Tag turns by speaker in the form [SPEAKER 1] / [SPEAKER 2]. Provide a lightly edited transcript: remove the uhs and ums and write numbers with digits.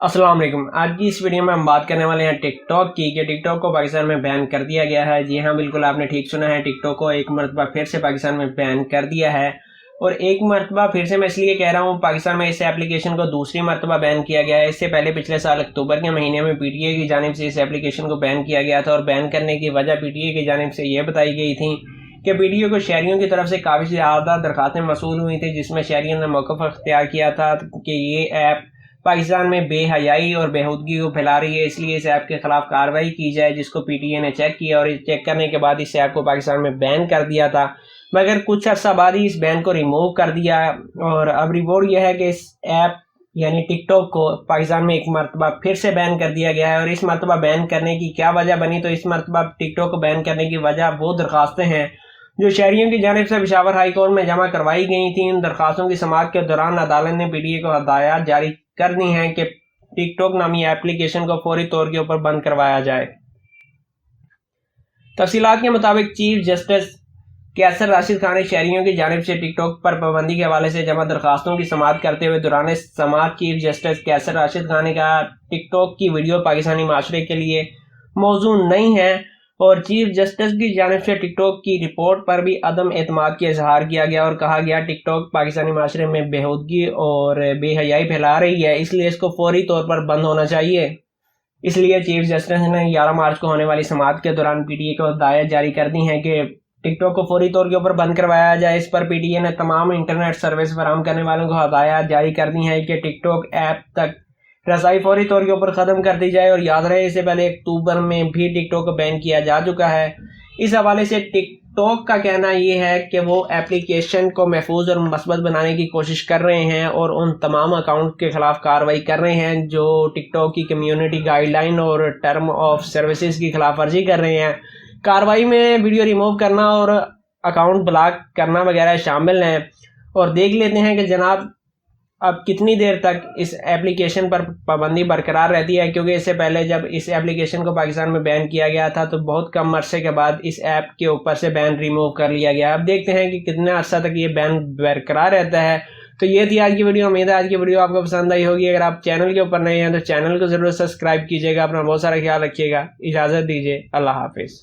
[SPEAKER 1] अस्सलाम वालेकुम। आज की इस वीडियो में हम बात करने वाले हैं टिक टॉक की कि टिक टॉक को पाकिस्तान में बैन कर दिया गया है। जी हाँ, बिल्कुल आपने ठीक सुना है, टिक टॉक को एक मरतबा फिर से पाकिस्तान में बैन कर दिया है। और एक मरतबा फिर से मैं इसलिए कह रहा हूँ, पाकिस्तान में इस एप्लीकेशन को दूसरी मरतबा बैन किया गया है। इससे पहले पिछले साल अक्टूबर के महीने में पीटीए की जानिब से इस एप्लीकेशन को बैन किया गया था और बैन करने की वजह पीटीए की जानिब से ये बताई गई थी कि पीटीए को शहरियों की तरफ से काफ़ी ज़्यादा दरखास्तें मसूल हुई थी, जिसमें शहरियों ने मौक़िफ़ अख्तियार किया था कि ये ऐप पाकिस्तान में बेहयाई और बेहूदगी को फैला रही है, इसलिए इस ऐप के खिलाफ कार्रवाई की जाए, जिसको पीटीए ने चेक किया और चेक करने के बाद इस ऐप को पाकिस्तान में बैन कर दिया था। मगर कुछ अर्सा बाद ही इस बैन को रिमूव कर दिया और अब रिपोर्ट यह है कि इस ऐप यानी टिकटॉक को पाकिस्तान में एक मरतबा फिर से बैन कर दिया गया है। और इस मरतबा बैन करने की क्या वजह बनी, तो इस मरतबा टिकटॉक को बैन करने की वजह वो दरखास्तें हैं जो शहरियों की जानिब से पेशावर हाई कोर्ट में जमा करवाई गई थी। इन दरखास्तों की समाअत के दौरान अदालत ने पीटीए को हदायत जारी कर दी हैं कि टिकटॉक नामी एप्लीकेशन को फौरी तौर के ऊपर बंद करवाया जाए। तफसीलात के मुताबिक चीफ जस्टिस कैसर राशिद खान ने शहरियों की जानिब से टिकटॉक पर पाबंदी के हवाले से जमा दरखास्तों की समाअत करते हुए दौरान समाअत चीफ जस्टिस कैसर राशिद खान ने कहा, टिकटॉक की वीडियो पाकिस्तानी माशरे के लिए मौजू नहीं है और चीफ जस्टिस की जानिब से टिकटॉक की रिपोर्ट पर भी अदम एतमाद का इजहार किया गया और कहा गया टिकटॉक पाकिस्तानी माशरे में बेहूदगी और बेहयाई फैला रही है, इसलिए इसको फौरी तौर पर बंद होना चाहिए। इसलिए चीफ जस्टिस ने 11 मार्च को होने वाली समाअत के दौरान पीटीए को हदायत जारी कर दी है कि टिकटॉक को फौरी तौर के ऊपर बंद करवाया जाए। इस पर पीटीए ने तमाम इंटरनेट सर्विस फराहम करने वालों को हदायत जारी कर दी है कि टिकटॉक ऐप तक रसाई फौरी तौर के ऊपर ख़त्म कर दी जाए। और याद रहे, इससे पहले अक्टूबर में भी टिकटॉक को बैन किया जा चुका है। इस हवाले से टिकटॉक का कहना यह है कि वो एप्लीकेशन को महफूज और मस्बत बनाने की कोशिश कर रहे हैं और उन तमाम अकाउंट के खिलाफ कार्रवाई कर रहे हैं जो टिकटॉक की कम्युनिटी गाइडलाइन और टर्म ऑफ सर्विसेज की खिलाफ वर्जी कर रहे हैं। कार्रवाई में वीडियो रिमूव करना और अकाउंट ब्लॉक करना वगैरह शामिल हैं। और देख लेते हैं कि जनाब अब कितनी देर तक इस एप्लीकेशन पर पाबंदी बरकरार रहती है, क्योंकि इससे पहले जब इस एप्लीकेशन को पाकिस्तान में बैन किया गया था तो बहुत कम अरसे के बाद इस ऐप के ऊपर से बैन रिमूव कर लिया गया। अब देखते हैं कि कितने अरसा तक ये बैन बरकरार रहता है। तो ये थी आज की वीडियो। उम्मीद है आज की वीडियो आपको पसंद आई होगी। अगर आप चैनल के ऊपर नए हैं तो चैनल को ज़रूर सब्सक्राइब कीजिएगा। अपना बहुत सारा ख्याल रखिएगा। इजाज़त दीजिए। अल्लाह हाफिज़।